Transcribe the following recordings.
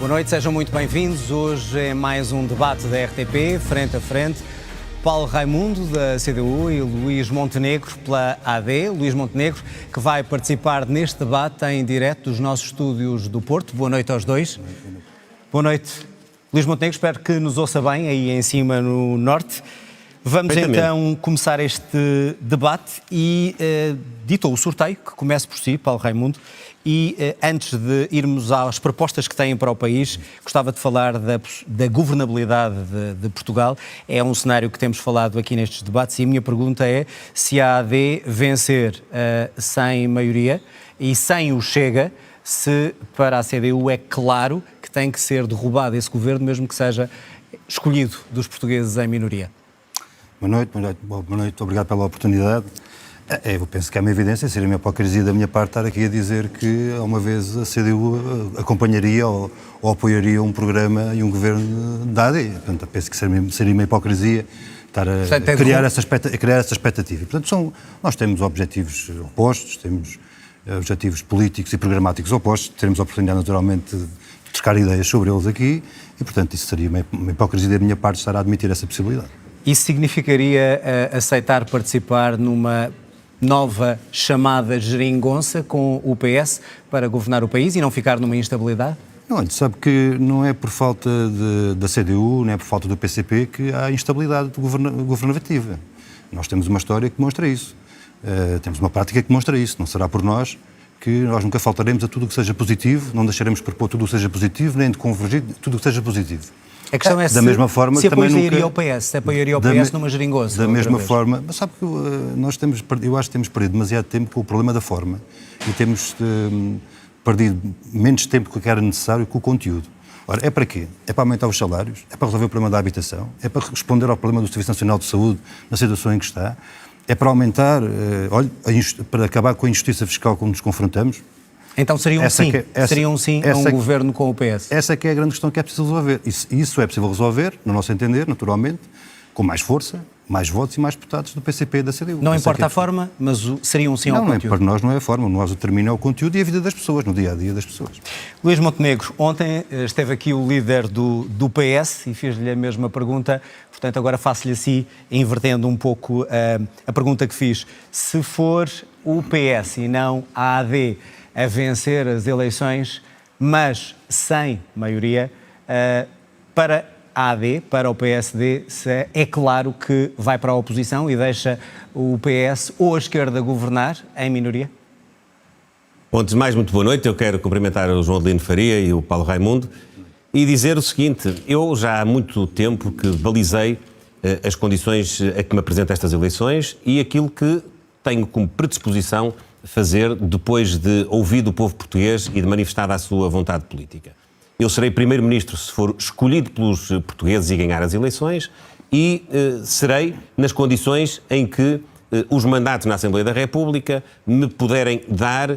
Boa noite, sejam muito bem-vindos. Hoje é mais um debate da RTP, frente a frente. Paulo Raimundo, da CDU, e Luís Montenegro, pela AD. Luís Montenegro, que vai participar neste debate em direto dos nossos estúdios do Porto. Boa noite aos dois. Boa noite, Luís Montenegro, espero que nos ouça bem aí em cima no norte. Vamos então começar este debate e ditou o sorteio, que comece por si, Paulo Raimundo, e antes de irmos às propostas que têm para o país, gostava de falar da governabilidade de Portugal. É um cenário que temos falado aqui nestes debates e a minha pergunta é se a AD vencer sem maioria e sem o Chega, se para a CDU é claro que tem que ser derrubado esse governo, mesmo que seja escolhido dos portugueses em minoria. Boa noite, obrigado pela oportunidade. Eu penso que é uma evidência, seria uma hipocrisia da minha parte estar aqui a dizer que, uma vez, a CDU acompanharia ou apoiaria um programa e um governo da AD. Portanto, penso que seria uma hipocrisia estar a criar essa expectativa. Portanto, nós temos objetivos opostos, temos objetivos políticos e programáticos opostos, teremos a oportunidade, naturalmente, de trocar ideias sobre eles aqui e, portanto, isso seria uma hipocrisia da minha parte estar a admitir essa possibilidade. Isso significaria aceitar participar numa nova chamada geringonça com o PS para governar o país e não ficar numa instabilidade? Não, a gente sabe que não é por falta da CDU, não é por falta do PCP que há instabilidade governativa. Nós temos uma história que demonstra isso. Temos uma prática que demonstra isso. Não será por nós que nós nunca faltaremos a tudo o que seja positivo, não deixaremos de propor tudo o que seja positivo, nem de convergir tudo o que seja positivo. A questão é da mesma forma, se apoiaria o PS, se apoiaria o PS numa geringonça. Da mesma forma, mas sabe que eu acho que temos perdido demasiado tempo com o problema da forma e temos perdido menos tempo do que era necessário com o conteúdo. Ora, é para quê? É para aumentar os salários? É para resolver o problema da habitação? É para responder ao problema do Serviço Nacional de Saúde na situação em que está? É para aumentar, para acabar com a injustiça fiscal com que nos confrontamos? Então seria um sim a um governo com o PS? Essa é que é a grande questão que é preciso resolver. Isso é possível resolver, no nosso entender, naturalmente, com mais força, mais votos e mais deputados do PCP e da CDU. Não importa a forma, mas seria um sim ao conteúdo? Não, para nós não é a forma, nós determina o conteúdo e a vida das pessoas, no dia-a-dia das pessoas. Luís Montenegro, ontem esteve aqui o líder do PS e fiz-lhe a mesma pergunta, portanto agora faço-lhe assim, invertendo um pouco a pergunta que fiz. Se for o PS e não a AD a vencer as eleições, mas sem maioria, para a AD, para o PSD, é claro que vai para a oposição e deixa o PS ou a esquerda governar em minoria? Bom, antes de mais, muito boa noite. Eu quero cumprimentar o João Adelino Faria e o Paulo Raimundo e dizer o seguinte: eu já há muito tempo que balizei as condições a que me apresento estas eleições e aquilo que tenho como predisposição fazer depois de ouvir do povo português e de manifestada a sua vontade política. Eu serei primeiro-ministro se for escolhido pelos portugueses e ganhar as eleições e serei nas condições em que os mandatos na Assembleia da República me puderem dar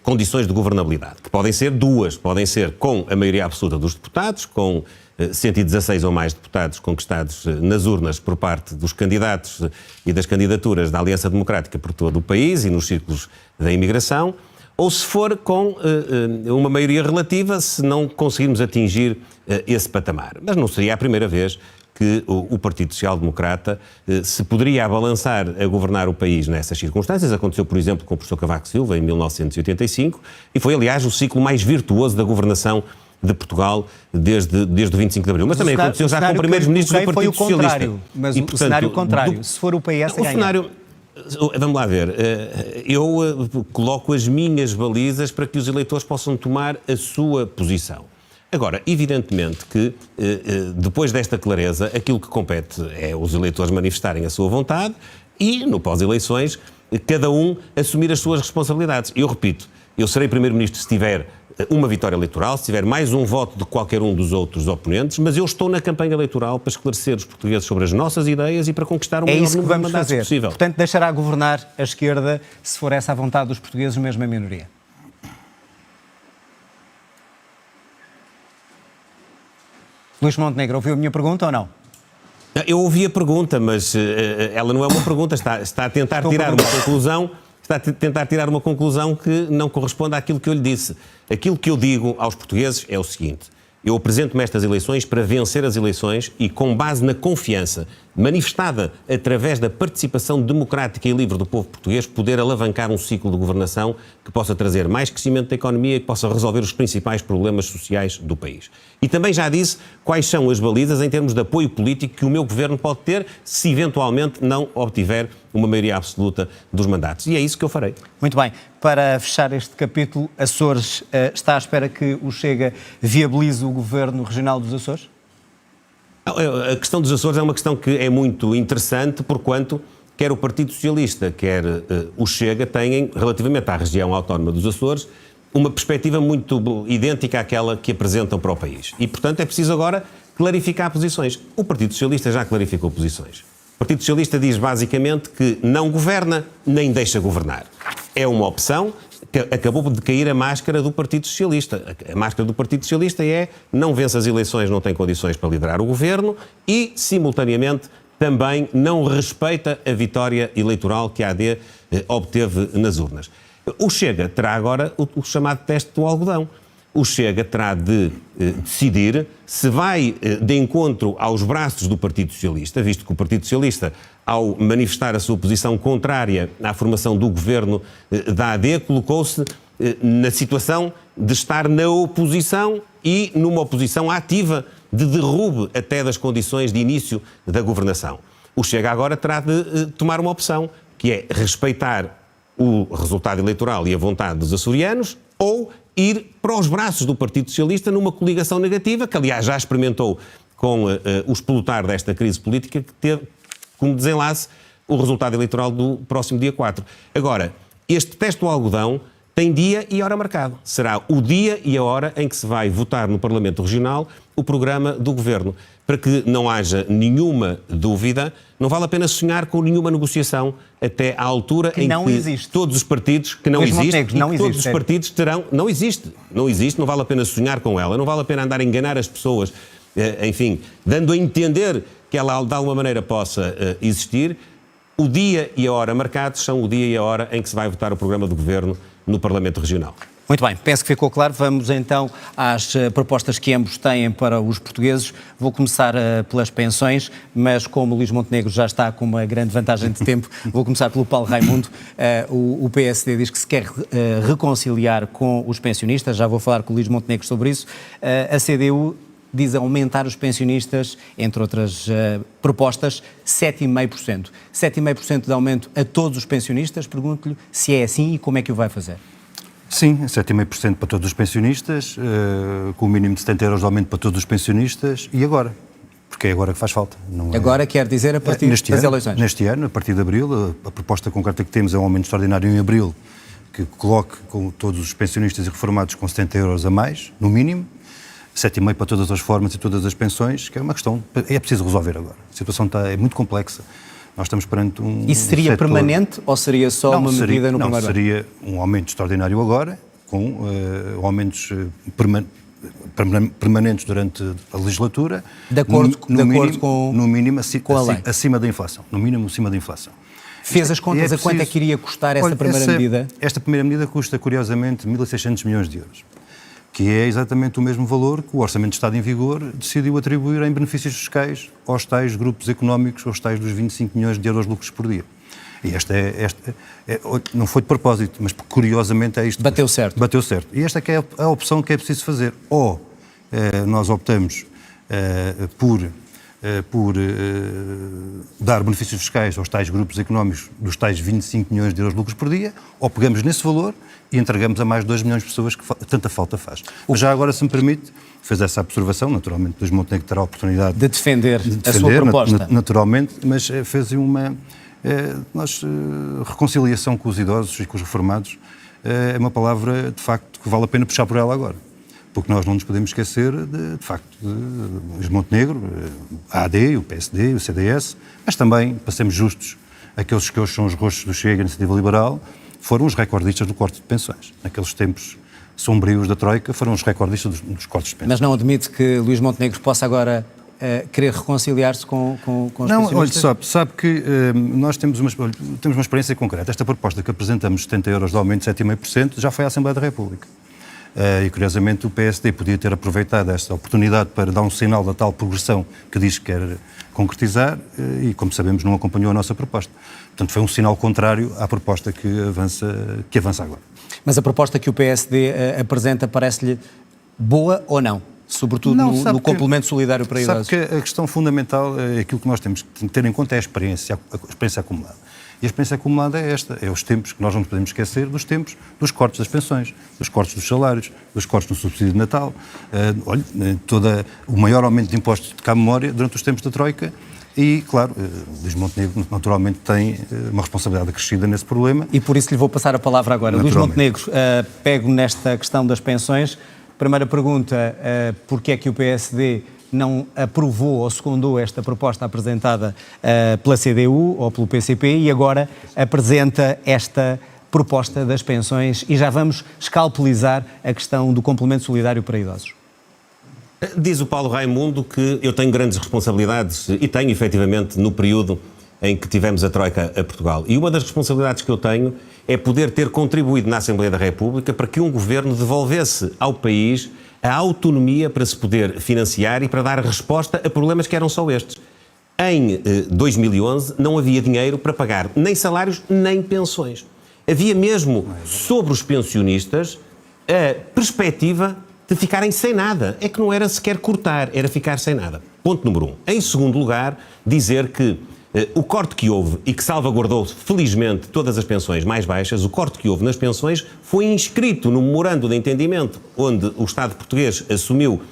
condições de governabilidade, que podem ser duas, podem ser com a maioria absoluta dos deputados, com 116 ou mais deputados conquistados nas urnas por parte dos candidatos e das candidaturas da Aliança Democrática por todo o país e nos círculos da imigração, ou se for com uma maioria relativa, se não conseguirmos atingir esse patamar. Mas não seria a primeira vez que o Partido Social Democrata se poderia abalançar a governar o país nessas circunstâncias. Aconteceu, por exemplo, com o professor Cavaco Silva, em 1985, e foi, aliás, o ciclo mais virtuoso da governação de Portugal desde o 25 de Abril. Mas também aconteceu já com primeiros ministros do Partido Socialista. Mas o cenário contrário, se for o PS a ganhar. Vamos lá ver, eu coloco as minhas balizas para que os eleitores possam tomar a sua posição. Agora, evidentemente que depois desta clareza, aquilo que compete é os eleitores manifestarem a sua vontade e, no pós-eleições, cada um assumir as suas responsabilidades. Eu repito, eu serei primeiro-ministro se tiver uma vitória eleitoral, se tiver mais um voto de qualquer um dos outros oponentes, mas eu estou na campanha eleitoral para esclarecer os portugueses sobre as nossas ideias e para conquistar o maior número de mandatos possível. Portanto, deixará governar a esquerda se for essa a vontade dos portugueses, mesmo em minoria? Luís Montenegro, ouviu a minha pergunta ou não? Eu ouvi a pergunta, mas ela não é uma pergunta, está a tentar tirar uma conclusão. Está a tentar tirar uma conclusão que não corresponde àquilo que eu lhe disse. Aquilo que eu digo aos portugueses é o seguinte: Eu apresento-me estas eleições para vencer as eleições e, com base na confiança manifestada através da participação democrática e livre do povo português, poder alavancar um ciclo de governação que possa trazer mais crescimento da economia e que possa resolver os principais problemas sociais do país. E também já disse quais são as balizas em termos de apoio político que o meu governo pode ter se eventualmente não obtiver uma maioria absoluta dos mandatos. E é isso que eu farei. Muito bem. Para fechar este capítulo, Açores está à espera que o Chega viabilize o governo regional dos Açores? A questão dos Açores é uma questão que é muito interessante, porquanto quer o Partido Socialista, quer o Chega, têm, relativamente à região autónoma dos Açores, uma perspectiva muito idêntica àquela que apresentam para o país. E, portanto, é preciso agora clarificar posições. O Partido Socialista já clarificou posições. O Partido Socialista diz, basicamente, que não governa, nem deixa governar. É uma opção. Acabou de cair a máscara do Partido Socialista. A máscara do Partido Socialista é não vence as eleições, não tem condições para liderar o governo e, simultaneamente, também não respeita a vitória eleitoral que a AD obteve nas urnas. O Chega terá agora o chamado teste do algodão. O Chega terá de decidir se vai de encontro aos braços do Partido Socialista, visto que o Partido Socialista, ao manifestar a sua posição contrária à formação do governo da AD, colocou-se na situação de estar na oposição e numa oposição ativa de derrube até das condições de início da governação. O Chega agora terá de tomar uma opção, que é respeitar o resultado eleitoral e a vontade dos açorianos ou ir para os braços do Partido Socialista numa coligação negativa, que aliás já experimentou com o explotar desta crise política, que teve como desenlace o resultado eleitoral do próximo dia 4. Agora, este teste do algodão tem dia e hora marcado. Será o dia e a hora em que se vai votar no Parlamento Regional o programa do Governo. Para que não haja nenhuma dúvida, não vale a pena sonhar com nenhuma negociação até à altura em que todos os partidos, que não existe, todos os partidos terão... Não existe, não vale a pena sonhar com ela, não vale a pena andar a enganar as pessoas, enfim, dando a entender que ela de alguma maneira possa existir. O dia e a hora marcados são o dia e a hora em que se vai votar o programa do Governo no Parlamento Regional. Muito bem, penso que ficou claro. Vamos então às propostas que ambos têm para os portugueses. Vou começar pelas pensões, mas como o Luís Montenegro já está com uma grande vantagem de tempo, vou começar pelo Paulo Raimundo. O PSD diz que se quer reconciliar com os pensionistas, já vou falar com o Luís Montenegro sobre isso. A CDU diz aumentar os pensionistas, entre outras propostas, 7,5%. 7,5% de aumento a todos os pensionistas. Pergunto-lhe se é assim e como é que o vai fazer. Sim, 7,5% para todos os pensionistas, com o mínimo de 70 euros de aumento para todos os pensionistas. E agora? Porque é agora que faz falta. Não é... Agora quer dizer a partir das eleições? Neste ano, a partir de abril, a proposta concreta que temos é um aumento extraordinário em abril, que coloque com todos os pensionistas e reformados com 70 euros a mais, no mínimo. 7,5% para todas as formas e todas as pensões, que é uma questão, é preciso resolver agora. A situação é muito complexa. Nós estamos perante um... Isso seria setor... permanente ou seria só uma medida no primeiro ano? Não, seria um aumento extraordinário agora, com aumentos permanentes durante a legislatura. De acordo com no mínimo, acima da inflação. No mínimo, acima da inflação. Fez as contas a quanto é que iria custar esta primeira medida? Esta primeira medida custa, curiosamente, 1.600 milhões de euros. Que é exatamente o mesmo valor que o Orçamento de Estado em vigor decidiu atribuir em benefícios fiscais aos tais grupos económicos, aos tais dos 25 milhões de euros de lucros por dia. E esta não foi de propósito, mas curiosamente é isto. Bateu certo. Bateu certo. E esta que é a opção que é preciso fazer. Ou nós optamos por dar benefícios fiscais aos tais grupos económicos dos tais 25 milhões de euros de lucros por dia, ou pegamos nesse valor e entregamos a mais 2 milhões de pessoas que tanta falta faz. Mas já agora, se me permite, fez essa observação, naturalmente, Luís Montenegro terá a oportunidade de defender a sua proposta. Naturalmente, mas fez uma reconciliação com os idosos e com os reformados. É uma palavra, de facto, que vale a pena puxar por ela agora. Porque nós não nos podemos esquecer, de facto, de Luís Montenegro, a AD, o PSD, o CDS, mas também, para sermos justos, aqueles que hoje são os rostos do Chega e da Iniciativa Liberal, foram os recordistas do corte de pensões. Naqueles tempos sombrios da Troika, foram os recordistas dos cortes de pensões. Mas não admite que Luís Montenegro possa agora querer reconciliar-se com os pensionistas? Não, olha, sabe que nós temos uma experiência concreta. Esta proposta que apresentamos, 70 euros de aumento, 7,5%, já foi à Assembleia da República. E, curiosamente, o PSD podia ter aproveitado esta oportunidade para dar um sinal da tal progressão que diz que quer concretizar e, como sabemos, não acompanhou a nossa proposta. Portanto, foi um sinal contrário à proposta que avança agora. Mas a proposta que o PSD apresenta parece-lhe boa ou não? Sobretudo no complemento solidário para idosos. Sabe que a questão fundamental, aquilo que nós temos que ter em conta é a experiência acumulada. E a experiência acumulada é esta, é os tempos que nós não podemos esquecer, dos tempos dos cortes das pensões, dos cortes dos salários, dos cortes do subsídio de Natal, o maior aumento de impostos de cá memória durante os tempos da Troika e, claro, Luís Montenegro naturalmente tem uma responsabilidade acrescida nesse problema. E por isso lhe vou passar a palavra agora. Luís Montenegro, pego nesta questão das pensões. Primeira pergunta, porque é que o PSD não aprovou ou secundou esta proposta apresentada pela CDU ou pelo PCP e agora apresenta esta proposta das pensões e já vamos escalpelizar a questão do complemento solidário para idosos? Diz o Paulo Raimundo que eu tenho grandes responsabilidades e tenho, efetivamente, no período em que tivemos a Troika a Portugal. E uma das responsabilidades que eu tenho é poder ter contribuído na Assembleia da República para que um governo devolvesse ao país a autonomia para se poder financiar e para dar resposta a problemas que eram só estes. Em 2011 não havia dinheiro para pagar nem salários nem pensões. Havia mesmo sobre os pensionistas a perspectiva de ficarem sem nada. É que não era sequer cortar, era ficar sem nada. Ponto número 1. Em segundo lugar, dizer que o corte que houve e que salvaguardou felizmente todas as pensões mais baixas, o corte que houve nas pensões foi inscrito no memorando de entendimento onde o Estado português assumiu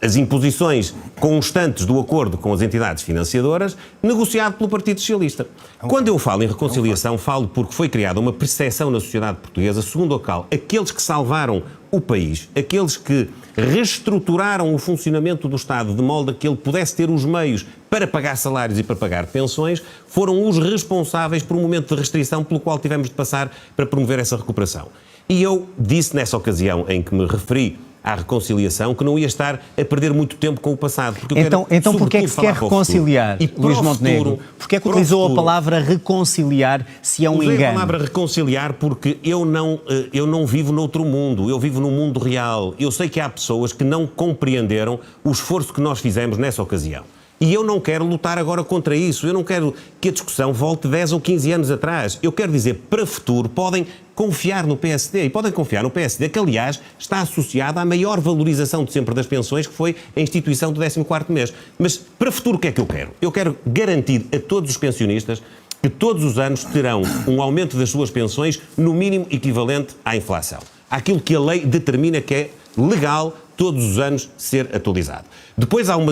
as imposições constantes do acordo com as entidades financiadoras, negociado pelo Partido Socialista. Quando eu falo em reconciliação, falo porque foi criada uma percepção na sociedade portuguesa, segundo a qual aqueles que salvaram o país, aqueles que reestruturaram o funcionamento do Estado de modo a que ele pudesse ter os meios para pagar salários e para pagar pensões, foram os responsáveis por um momento de restrição pelo qual tivemos de passar para promover essa recuperação. E eu disse nessa ocasião em que me referi à reconciliação que não ia estar a perder muito tempo com o passado. Porque então porquê é que se quer reconciliar, Luís Montenegro? Porquê é que utilizou a palavra reconciliar se é um engano? Usei a palavra reconciliar porque eu não vivo noutro mundo, eu vivo num mundo real. Eu sei que há pessoas que não compreenderam o esforço que nós fizemos nessa ocasião. E eu não quero lutar agora contra isso, eu não quero que a discussão volte 10 ou 15 anos atrás. Eu quero dizer, para o futuro, podem confiar no PSD, e podem confiar no PSD, que aliás está associada à maior valorização de sempre das pensões, que foi a instituição do 14º mês. Mas para o futuro o que é que eu quero? Eu quero garantir a todos os pensionistas que todos os anos terão um aumento das suas pensões no mínimo equivalente à inflação. Àquilo que a lei determina que é legal todos os anos ser atualizado. Depois há um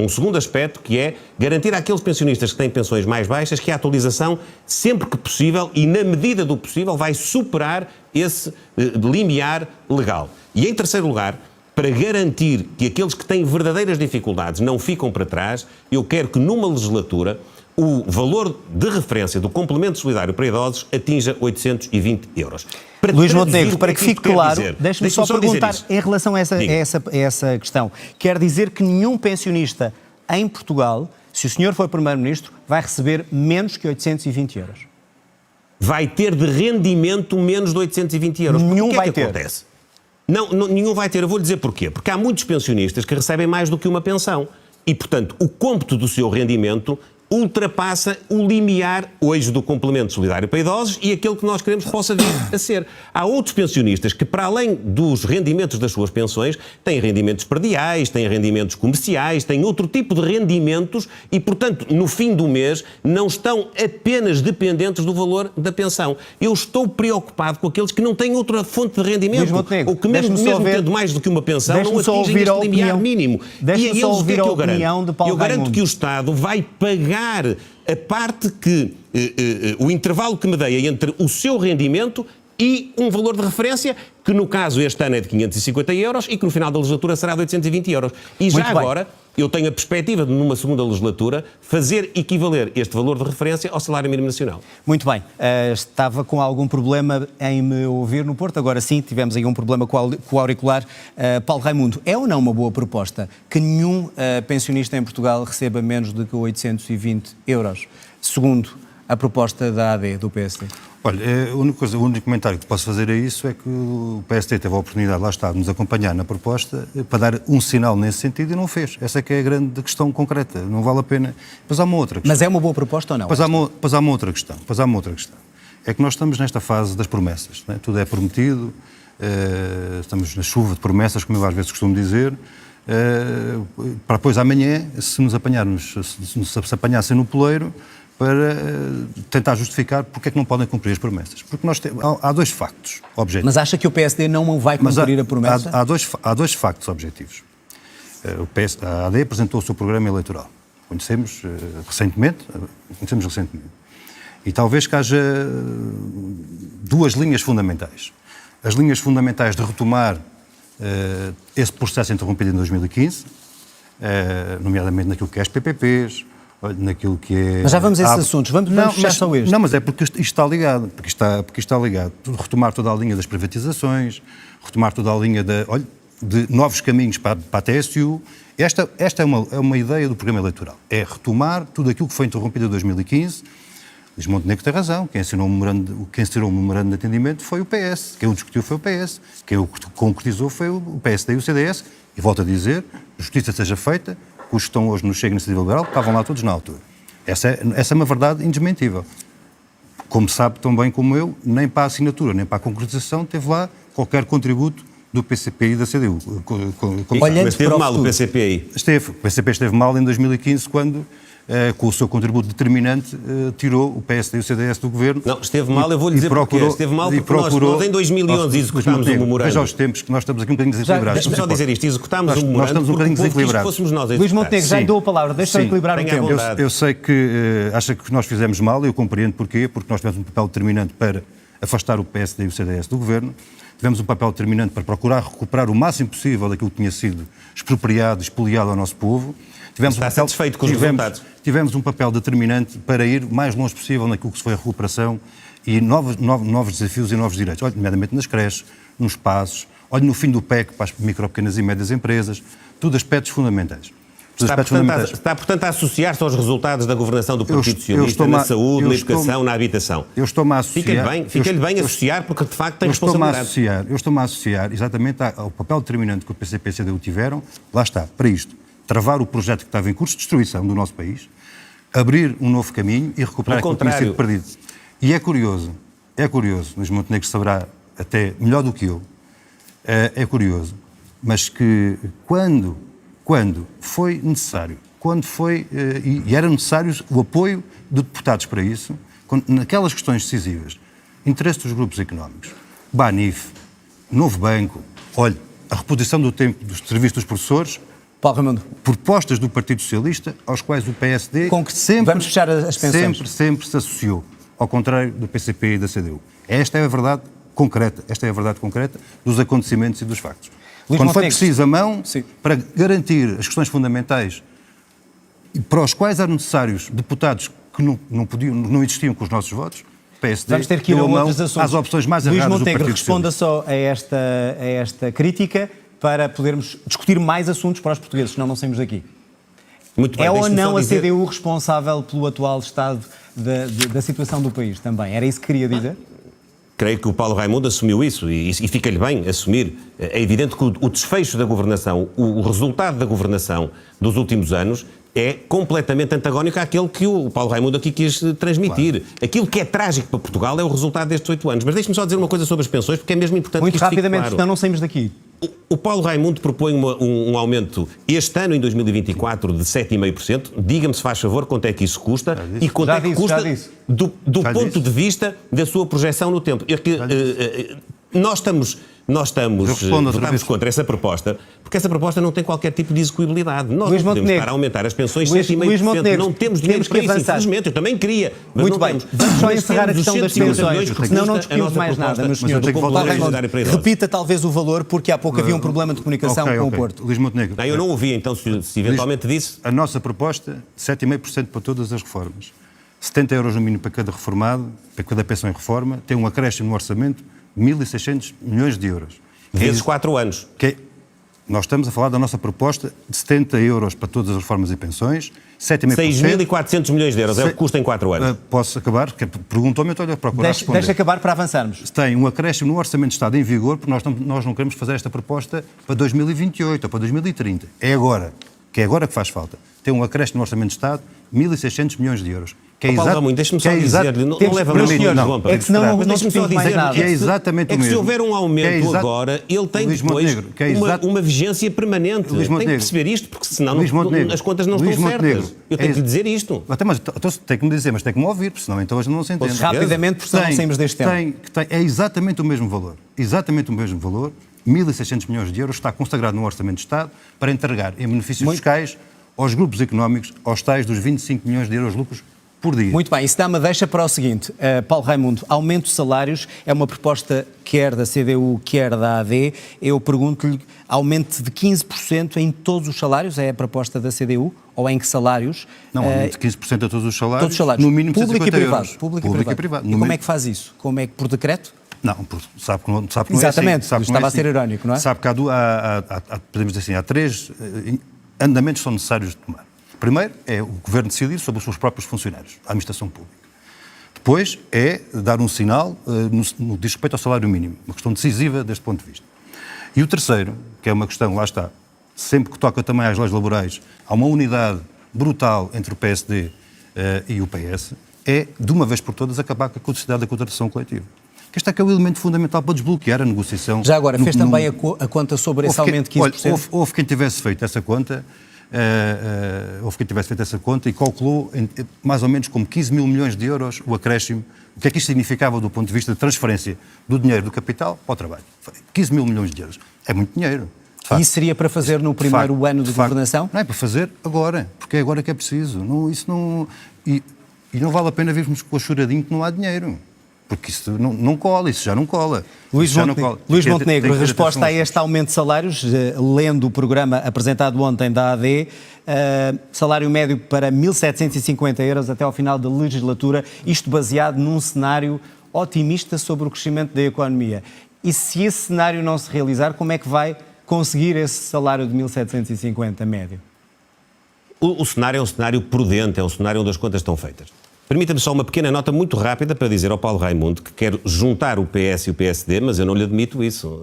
segundo aspecto que é garantir àqueles pensionistas que têm pensões mais baixas que a atualização, sempre que possível e na medida do possível, vai superar esse limiar legal. E em terceiro lugar, para garantir que aqueles que têm verdadeiras dificuldades não ficam para trás, eu quero que numa legislatura o valor de referência do complemento solidário para idosos atinja 820 euros. Luís Montenegro, para que fique claro, deixe-me só perguntar em relação a essa questão. Quer dizer que nenhum pensionista em Portugal, se o senhor for Primeiro-Ministro, vai receber menos que 820 euros? Vai ter de rendimento menos de 820 euros. Nenhum vai ter. Acontece? Não, nenhum vai ter. Eu vou dizer porquê. Porque há muitos pensionistas que recebem mais do que uma pensão. E, portanto, o cômputo do seu rendimento ultrapassa o limiar hoje do complemento solidário para idosos e aquele que nós queremos que possa vir a ser. Há outros pensionistas que, para além dos rendimentos das suas pensões, têm rendimentos perdiais, têm rendimentos comerciais, têm outro tipo de rendimentos e, portanto, no fim do mês, não estão apenas dependentes do valor da pensão. Eu estou preocupado com aqueles que não têm outra fonte de rendimento ou que mesmo tendo mais do que uma pensão não atingem este limiar mínimo. Deixe-me só ouvir a opinião de Paulo Raimundo. Eu garanto que o Estado vai pagar a parte que o intervalo que me dei entre o seu rendimento e um valor de referência que no caso este ano é de 550 euros e que no final da legislatura será de 820 euros. E já agora eu tenho a perspectiva de numa segunda legislatura fazer equivaler este valor de referência ao salário mínimo nacional. Muito bem. Estava com algum problema em me ouvir no Porto, agora sim tivemos aí um problema com o auricular. Paulo Raimundo, é ou não uma boa proposta que nenhum pensionista em Portugal receba menos de que 820 euros? Segundo a proposta da AD, do PSD? Olha, o único comentário que posso fazer a isso é que o PSD teve a oportunidade, lá está, de nos acompanhar na proposta para dar um sinal nesse sentido e não fez. Essa é que é a grande questão concreta. Não vale a pena. Depois há uma outra questão. Mas é uma boa proposta ou não? Depois há uma outra questão. É que nós estamos nesta fase das promessas. Não é? Tudo é prometido, estamos na chuva de promessas, como eu às vezes costumo dizer, para depois amanhã, se nos apanhassem no poleiro, para tentar justificar porque é que não podem cumprir as promessas. Porque há dois factos objetivos. Mas acha que o PSD não vai cumprir a promessa? Há dois factos objetivos. A AD apresentou o seu programa eleitoral. Conhecemos recentemente. E talvez que haja duas linhas fundamentais. As linhas fundamentais de retomar esse processo interrompido em 2015, nomeadamente naquilo que é as PPPs, naquilo que é... Mas já vamos a esses assuntos, vamos fechar só este. Não, mas é porque isto está ligado, Retomar toda a linha das privatizações, retomar toda a linha de novos caminhos para a TSU. Esta é uma ideia do programa eleitoral. É retomar tudo aquilo que foi interrompido em 2015. Luís Montenegro tem razão. Quem assinou o memorando de entendimento foi o PS. Quem o discutiu foi o PS. Quem o concretizou foi o PSD e o CDS. E volto a dizer, justiça seja feita, que os que estão hoje no Chega e na Iniciativa Liberal estavam lá todos na altura. Essa é uma verdade indesmentível. Como sabe tão bem como eu, nem para a assinatura, nem para a concretização teve lá qualquer contributo do PCP e da CDU. Mas esteve mal o PCP aí? O PCP esteve mal em 2015, quando, com o seu contributo determinante, tirou o PSD e o CDS do governo. Não, esteve mal, eu vou lhe dizer porquê. Esteve mal porque nós em 2011 executámos o memorando. Veja os tempos que nós estamos aqui um bocadinho desequilibrados. Deixa-me só dizer isto, executámos o memorando. Nós estamos um bocadinho desequilibrados. Luís Montenegro, já lhe dou a palavra, deixa-me equilibrar o tempo. Eu sei que acha que nós fizemos mal, eu compreendo porquê, porque nós tivemos um papel determinante para afastar o PSD e o CDS do governo. Tivemos um papel determinante para procurar recuperar o máximo possível daquilo que tinha sido expropriado, expoliado ao nosso povo. Está satisfeito com os resultados? Tivemos um papel determinante para ir o mais longe possível naquilo que foi a recuperação e novos desafios e novos direitos. Olha, nomeadamente nas creches, nos passos, olha no fim do PEC para as micro, pequenas e médias empresas, tudo aspectos fundamentais. Está, portanto, a associar-se aos resultados da governação do Partido Socialista na saúde, na educação, na habitação. Eu estou-me a associar... Fica-lhe bem associar, porque de facto tem responsabilidade. Eu estou-me a associar exatamente ao papel determinante que o PCP e a CDU tiveram, lá está, para isto, travar o projeto que estava em curso de destruição do nosso país, abrir um novo caminho e recuperar aquilo que tinha sido perdido. E é curioso, Luís Montenegro saberá até melhor do que eu, é curioso, mas que quando foi necessário, e era necessário o apoio de deputados para isso, naquelas questões decisivas, interesse dos grupos económicos, Banif, Novo Banco, olha, a reposição do tempo dos serviços dos professores, Paulo Raimundo, propostas do Partido Socialista, aos quais o PSD vamos fechar as pensões. sempre se associou, ao contrário do PCP e da CDU. Esta é a verdade concreta, dos acontecimentos e dos factos. Quando foi preciso a mão, para garantir as questões fundamentais para os quais eram necessários deputados que não existiam com os nossos votos, o PSD vamos ter que ir a outros assuntos. Às opções mais erradas do Partido Socialista. Responda só a esta crítica para podermos discutir mais assuntos para os portugueses, senão não saímos daqui. Muito bem, é ou não a CDU responsável pelo atual estado da situação do país também? Era isso que queria dizer? Creio que o Paulo Raimundo assumiu isso e fica-lhe bem assumir. É evidente que o desfecho da governação, o resultado da governação dos últimos anos é completamente antagónico àquele que o Paulo Raimundo aqui quis transmitir. Claro. Aquilo que é trágico para Portugal é o resultado destes 8 anos. Mas deixe-me só dizer uma coisa sobre as pensões, porque é mesmo importante muito que isto rapidamente, fique claro. Senão não saímos daqui. O Paulo Raimundo propõe um aumento este ano, em 2024, de 7,5%. Diga-me, se faz favor, quanto é que isso custa e quanto é que custa do ponto de vista da sua projeção no tempo. Nós votámos contra essa proposta, porque essa proposta não tem qualquer tipo de execuibilidade. Nós não podemos estar a aumentar as pensões 7,5%. Não temos dinheiro para isso, infelizmente. Eu também queria, mas muito não bem. temos. Vamos só encerrar a questão das pensões, senão não discutimos mais nada, meus senhores. Repita talvez o valor, porque há pouco havia um problema de comunicação com o Porto. Luís Montenegro. Eu não ouvi, então, se eventualmente disse... A nossa proposta, 7,5% para todas as reformas. 70 euros no mínimo para cada reformado, para cada pensão em reforma, tem um acréscimo no orçamento de 1.600 milhões de euros. Vezes 4 anos. Nós estamos a falar da nossa proposta de 70 euros para todas as reformas e pensões, 7,5%. 6.400 milhões de euros é o que custa em 4 anos. Posso acabar? Perguntou-me, então olha, procurar responder. Deixa acabar para avançarmos. Tem um acréscimo no Orçamento de Estado em vigor, porque nós não queremos fazer esta proposta para 2028 ou para 2030. É agora que faz falta. Tem um acréscimo no Orçamento de Estado, 1.600 milhões de euros. Que é deixa-me só dizer-lhe, não leva meus muito senhores, tempo. é que senão não Deixa-me só discutimos mais dizer nada. Que é exatamente o mesmo. Se houver um aumento agora, ele tem Luís depois Montenegro, uma vigência permanente. Luís Tem que Montenegro. perceber isto, porque senão Luís Montenegro. as contas não Luís estão certas. Montenegro. Eu tenho que lhe dizer isto. Mas tem que me dizer, mas tem que me ouvir, porque senão então hoje não se entende. Rapidamente, porque senão não saímos deste tema. É exatamente o mesmo valor. Exatamente o mesmo valor. 1.600 milhões de euros está consagrado no Orçamento de Estado para entregar em benefícios fiscais aos grupos económicos, aos tais dos 25 milhões de euros de lucros por dia. Muito bem, isso dá-me deixa para o seguinte. Paulo Raimundo, aumento de salários é uma proposta quer da CDU, quer da AD. Eu pergunto-lhe, aumento de 15% em todos os salários, é a proposta da CDU? Ou em que salários? Não, aumento de 15% a todos os salários, Todos os salários. no mínimo Público e 150 privado. euros. Público e privado. E como é que faz isso? Como é que por decreto? Não, sabe que não é assim. Exatamente, Sabe que estava não é a ser assim. irónico, não é? Sabe que podemos dizer assim, há 3 andamentos que são necessários de tomar. Primeiro é o Governo decidir sobre os seus próprios funcionários, a administração pública. Depois é dar um sinal no que diz respeito ao salário mínimo, uma questão decisiva deste ponto de vista. E o terceiro, que é uma questão, lá está, sempre que toca também às leis laborais, há uma unidade brutal entre o PSD e o PS, é, de uma vez por todas, acabar com a caducidade da contratação coletiva. Este é que é o elemento fundamental para desbloquear a negociação. Já agora, fez também a conta sobre esse aumento de 15%? Olha, houve quem tivesse feito essa conta, e calculou mais ou menos como 15 mil milhões de euros o acréscimo. O que é que isto significava do ponto de vista de transferência do dinheiro do capital para o trabalho? 15 mil milhões de euros. É muito dinheiro. E isso seria para fazer no primeiro ano de governação? Não é para fazer agora, porque é agora que é preciso. E não vale a pena virmos com a choradinho que não há dinheiro. Porque isso não cola, isso já não cola. Luís Montenegro, a resposta a este aumento de salários, lendo o programa apresentado ontem da AD, salário médio para 1.750 euros até ao final da legislatura, isto baseado num cenário otimista sobre o crescimento da economia. E se esse cenário não se realizar, como é que vai conseguir esse salário de 1.750 médio? O cenário é um cenário prudente, é um cenário onde as contas estão feitas. Permita-me só uma pequena nota muito rápida para dizer ao Paulo Raimundo que quero juntar o PS e o PSD, mas eu não lhe admito isso,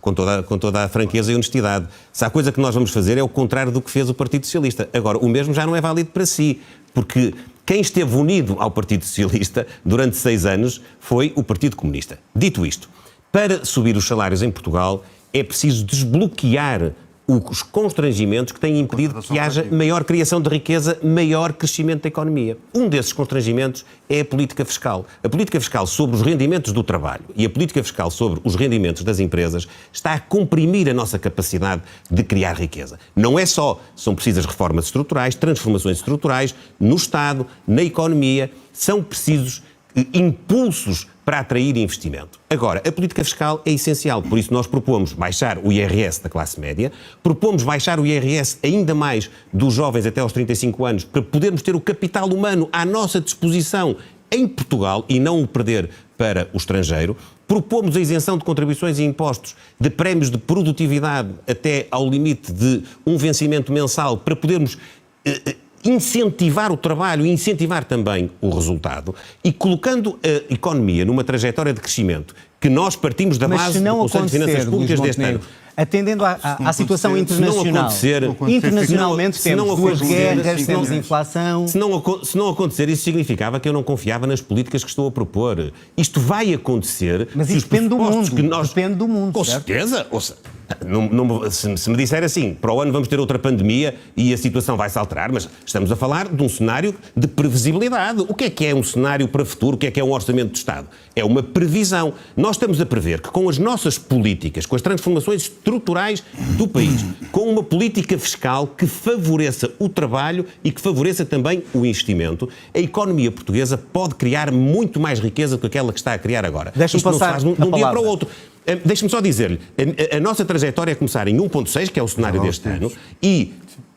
com toda a franqueza e honestidade. Se há coisa que nós vamos fazer é o contrário do que fez o Partido Socialista. Agora, o mesmo já não é válido para si, porque quem esteve unido ao Partido Socialista durante 6 anos foi o Partido Comunista. Dito isto, para subir os salários em Portugal é preciso desbloquear os constrangimentos que têm impedido que haja maior criação de riqueza, maior crescimento da economia. Um desses constrangimentos é a política fiscal. A política fiscal sobre os rendimentos do trabalho e a política fiscal sobre os rendimentos das empresas está a comprimir a nossa capacidade de criar riqueza. Não é só, são precisas reformas estruturais, transformações estruturais no Estado, na economia, são precisos impulsos para atrair investimento. Agora, a política fiscal é essencial, por isso nós propomos baixar o IRS da classe média, propomos baixar o IRS ainda mais dos jovens até aos 35 anos, para podermos ter o capital humano à nossa disposição em Portugal e não o perder para o estrangeiro. Propomos a isenção de contribuições e impostos de prémios de produtividade até ao limite de um vencimento mensal para podermos incentivar o trabalho e incentivar também o resultado e colocando a economia numa trajetória de crescimento que nós partimos da base do Conselho de Finanças Públicas deste ano. Atendendo à situação internacional, internacionalmente temos 2 guerras, temos inflação... Se não acontecer, isso significava que eu não confiava nas políticas que estou a propor. Isto vai acontecer... Mas isso depende do mundo, depende do mundo, com certo? certeza, ouça. Se me disser assim, para o ano vamos ter outra pandemia e a situação vai se alterar, mas estamos a falar de um cenário de previsibilidade. O que é um cenário para o futuro? O que é um orçamento de Estado? É uma previsão. Nós estamos a prever que com as nossas políticas, com as transformações estruturais do país, com uma política fiscal que favoreça o trabalho e que favoreça também o investimento, a economia portuguesa pode criar muito mais riqueza do que aquela que está a criar agora. Deixa-me passar de um dia para o outro. Deixe-me só dizer-lhe, a nossa trajetória é começar em 1,6, que é o cenário deste ano, e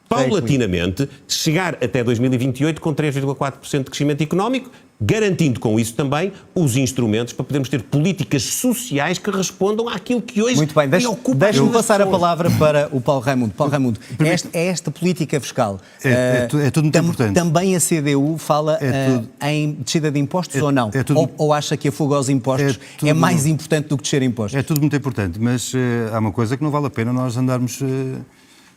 paulatinamente chegar até 2028 com 3,4% de crescimento económico, garantindo com isso também os instrumentos para podermos ter políticas sociais que respondam àquilo que hoje Muito bem, preocupa as deixa-me passar a pessoas. palavra para o Paulo Raimundo. Paulo Raimundo, esta política fiscal, É tudo muito importante. também a CDU fala em descida de impostos ou não? Ou acha que a fuga aos impostos é mais importante do que descer impostos? É tudo muito importante, mas há uma coisa que não vale a pena nós andarmos...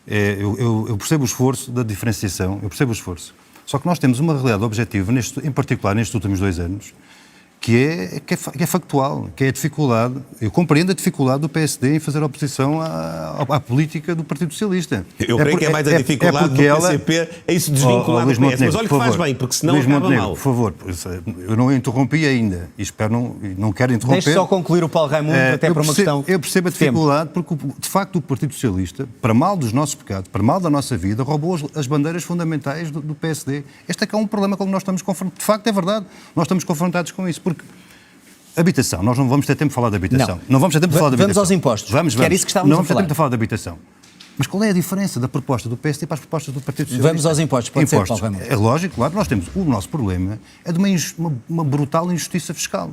eu percebo o esforço da diferenciação, eu percebo o esforço. Só que nós temos uma realidade objetiva, em particular nestes últimos 2 anos, que é factual, que é a dificuldade. Eu compreendo a dificuldade do PSD em fazer oposição à política do Partido Socialista. Eu creio que é mais a dificuldade do PCP em se desvincular do PS. Mas olha que faz bem, porque senão Luís acaba Montenegro, mal. por favor, eu não interrompi ainda e não quero interromper. Deixe só concluir o Paulo Raimundo, até para uma questão. Eu percebo a dificuldade, porque de facto o Partido Socialista, para mal dos nossos pecados, para mal da nossa vida, roubou as bandeiras fundamentais do PSD. Este é que é um problema com que nós estamos confrontados. De facto, é verdade, nós estamos confrontados com isso, porque habitação, nós não vamos ter tempo de falar de habitação. Não vamos ter tempo de falar de habitação. Vamos aos impostos. Vamos. Que era isso que estávamos não a vamos ter falar. tempo de falar de habitação. Mas qual é a diferença da proposta do PSD para as propostas do Partido Socialista? Vamos aos impostos, pode ser, Paulo Raimundo. É lógico, claro, o nosso problema é de uma brutal injustiça fiscal.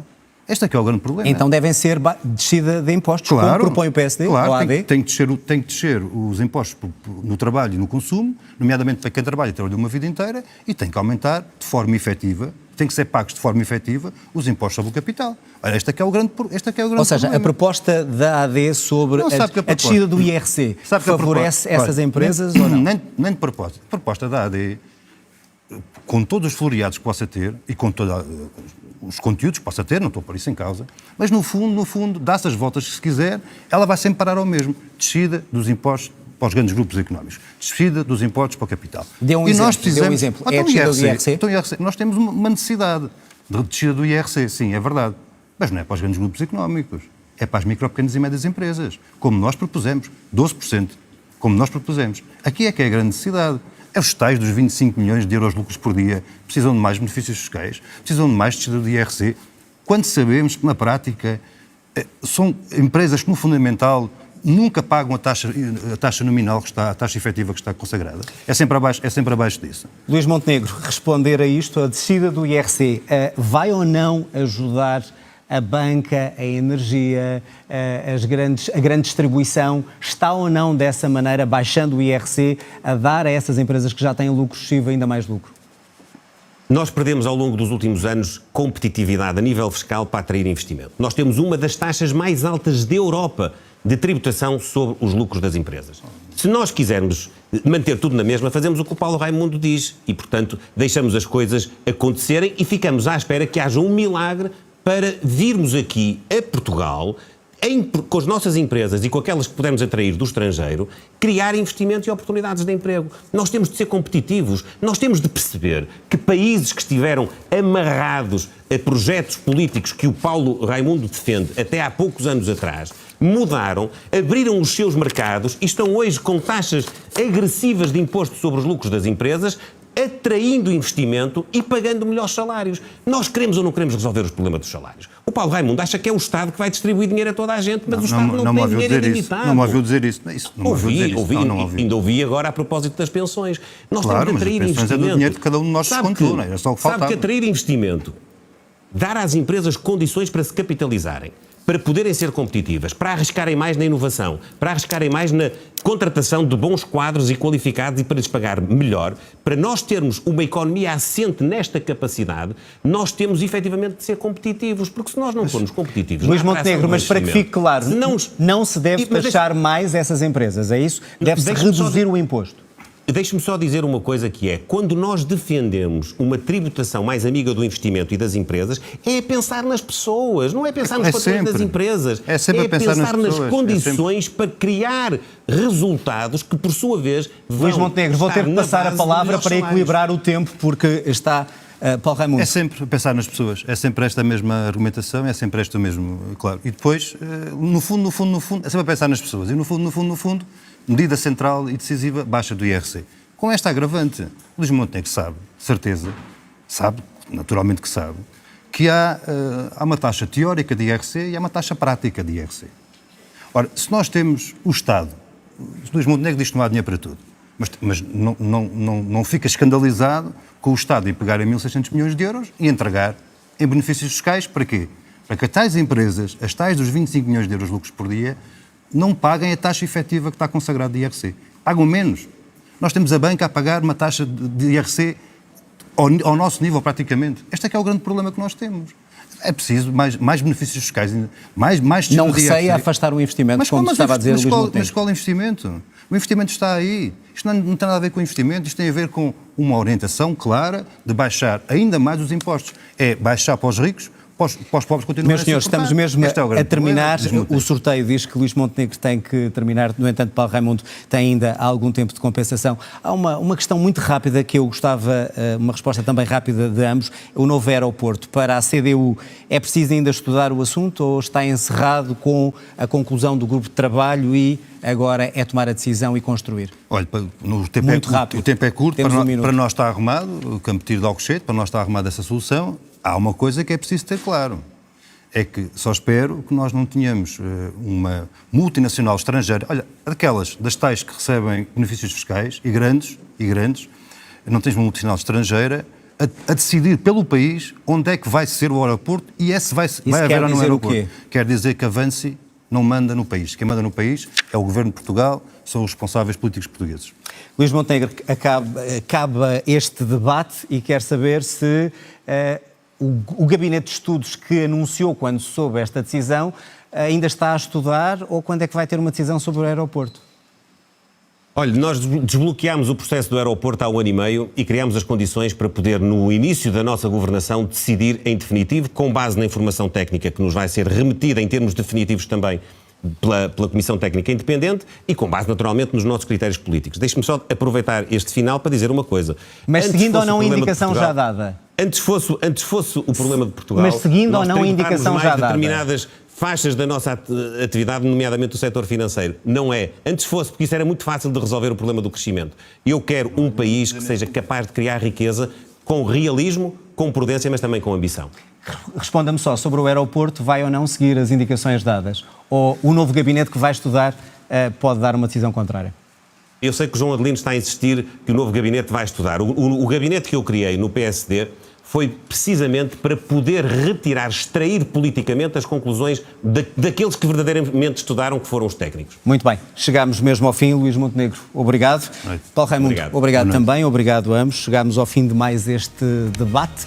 Este é que é o grande problema. Então devem ser descida de impostos, Claro, como propõe o PSD, claro, ou a AD? tem que descer os impostos no trabalho e no consumo, nomeadamente para quem trabalha e trabalhou uma vida inteira, e tem que aumentar de forma efetiva, tem que ser pagos de forma efetiva os impostos sobre o capital. Ora, este é que é o grande problema. Ou seja, a proposta da AD sobre a descida do IRC favorece essas empresas ou não? Nem de propósito. A proposta da AD, com todos os floreados que possa ter e com todos os conteúdos que possa ter, não estou a pôr isso em causa, mas no fundo, dá-se as voltas que se quiser, ela vai sempre parar ao mesmo. Descida dos impostos para os grandes grupos económicos. Descida dos impostos para o capital. Deu um exemplo. É a descida do IRC? Então, nós temos uma necessidade de descida do IRC, sim, é verdade. Mas não é para os grandes grupos económicos. É para as micro, pequenas e médias empresas. Como nós propusemos. 12%. Como nós propusemos. Aqui é que é a grande necessidade. É os tais dos 25 milhões de euros de lucros por dia. Precisam de mais benefícios fiscais. Precisam de mais descida do IRC. Quando sabemos que, na prática, são empresas que, no fundamental, nunca pagam a taxa nominal, a taxa efetiva que está consagrada. É sempre abaixo disso. Luís Montenegro, responder a isto, a descida do IRC vai ou não ajudar a banca, a energia, a grande distribuição? Está ou não, dessa maneira, baixando o IRC, a dar a essas empresas que já têm lucro excessivo ainda mais lucro? Nós perdemos ao longo dos últimos anos competitividade a nível fiscal para atrair investimento. Nós temos uma das taxas mais altas da Europa de tributação sobre os lucros das empresas. Se nós quisermos manter tudo na mesma, fazemos o que o Paulo Raimundo diz e, portanto, deixamos as coisas acontecerem e ficamos à espera que haja um milagre para virmos aqui a Portugal, com as nossas empresas e com aquelas que pudermos atrair do estrangeiro, criar investimento e oportunidades de emprego. Nós temos de ser competitivos, nós temos de perceber que países que estiveram amarrados a projetos políticos que o Paulo Raimundo defende até há poucos anos atrás, mudaram, abriram os seus mercados e estão hoje com taxas agressivas de imposto sobre os lucros das empresas, atraindo investimento e pagando melhores salários. Nós queremos ou não queremos resolver os problemas dos salários? O Paulo Raimundo acha que é o Estado que vai distribuir dinheiro a toda a gente, mas o Estado não tem dinheiro ilimitado. Não me ouviu dizer isso. Ouvi agora a propósito das pensões. Nós temos de atrair investimento. investimento. É do dinheiro de cada um de nós descontou, não é? Era só o que faltava. Sabe que atrair investimento, dar às empresas condições para se capitalizarem, para poderem ser competitivas, para arriscarem mais na inovação, para arriscarem mais na contratação de bons quadros e qualificados e para lhes pagar melhor, para nós termos uma economia assente nesta capacidade, nós temos efetivamente de ser competitivos, porque se nós não formos competitivos... Luís Montenegro, mas para que fique claro, não se deve taxar mais essas empresas, é isso? Deve-se reduzir o imposto. Deixe-me só dizer uma coisa que é, quando nós defendemos uma tributação mais amiga do investimento e das empresas, é pensar nas pessoas, não é pensar nos patrões das empresas. É sempre pensar nas condições para criar resultados que, por sua vez, vão... Luís Montenegro, vou ter que passar a palavra para equilibrar o tempo, porque está... Paulo Raimundo. É sempre pensar nas pessoas, é sempre esta mesma argumentação, é sempre esta mesmo, claro. E depois, no fundo, é sempre pensar nas pessoas. E no fundo, medida central e decisiva, baixa do IRC. Com esta agravante, Luís Montenegro sabe, naturalmente que sabe, que há uma taxa teórica de IRC e há uma taxa prática de IRC. Ora, se nós temos o Estado, Luís Montenegro diz que não há dinheiro para tudo, Mas não fica escandalizado com o Estado em pegar em 1.600 milhões de euros e entregar em benefícios fiscais para quê? Para que as tais empresas, as tais dos 25 milhões de euros de lucros por dia, não paguem a taxa efetiva que está consagrada de IRC. Pagam menos. Nós temos a banca a pagar uma taxa de IRC ao nosso nível, praticamente. Este é que é o grande problema que nós temos. É preciso mais benefícios fiscais, mais não receia afastar o investimento, como estava a dizer Luís Montenegro. Mas qual investimento? O investimento está aí. Isto não tem nada a ver com investimento, isto tem a ver com uma orientação clara de baixar ainda mais os impostos. É baixar para os ricos, para os pobres continuarem Meus senhores, estamos mesmo a terminar. O sorteio diz que Luís Montenegro tem que terminar. No entanto, Paulo Raimundo tem ainda algum tempo de compensação. Há uma questão muito rápida que eu gostava, uma resposta também rápida de ambos. O novo aeroporto para a CDU, é preciso ainda estudar o assunto ou está encerrado com a conclusão do grupo de trabalho e agora é tomar a decisão e construir? Olha, o tempo é curto, para nós está arrumado, o Campo de Tiro de Alcochete, para nós está arrumada essa solução. Há uma coisa que é preciso ter claro, é que só espero que nós não tenhamos uma multinacional estrangeira, olha, aquelas das tais que recebem benefícios fiscais e grandes, não tens uma multinacional estrangeira a decidir pelo país onde é que vai ser o aeroporto e se vai haver ou não aeroporto. Quer dizer que a Vinci não manda no país. Quem manda no país é o Governo de Portugal, são os responsáveis políticos portugueses. Luís Montenegro, acaba este debate e quer saber se o Gabinete de Estudos que anunciou quando soube esta decisão ainda está a estudar ou quando é que vai ter uma decisão sobre o aeroporto? Olha, nós desbloqueámos o processo do aeroporto há 1 ano e meio e criámos as condições para poder, no início da nossa governação, decidir em definitivo, com base na informação técnica que nos vai ser remetida em termos definitivos também pela Comissão Técnica Independente e com base, naturalmente, nos nossos critérios políticos. Deixe-me só aproveitar este final para dizer uma coisa. Mas seguindo ou não a indicação já dada? Antes fosse o problema de Portugal... Mas seguindo ou não a indicação já dada? Determinadas faixas da nossa atividade, nomeadamente o setor financeiro. Não é. Antes fosse, porque isso era muito fácil de resolver o problema do crescimento. Eu quero um país que seja capaz de criar riqueza com realismo, com prudência, mas também com ambição. Responda-me só, sobre o aeroporto, vai ou não seguir as indicações dadas? Ou o novo gabinete que vai estudar pode dar uma decisão contrária? Eu sei que o João Adelino está a insistir que o novo gabinete vai estudar. O gabinete que eu criei no PSD foi precisamente para poder extrair politicamente as conclusões daqueles que verdadeiramente estudaram, que foram os técnicos. Muito bem, chegámos mesmo ao fim. Luís Montenegro, obrigado. Paulo Raimundo, obrigado também, obrigado a ambos. Chegámos ao fim de mais este debate.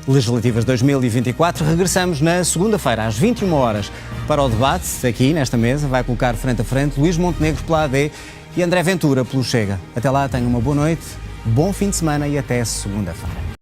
Legislativas 2024. Regressamos na segunda-feira, às 21 horas, para o debate, aqui nesta mesa. Vai colocar frente a frente Luís Montenegro pela AD e André Ventura pelo Chega. Até lá, tenham uma boa noite, bom fim de semana e até segunda-feira.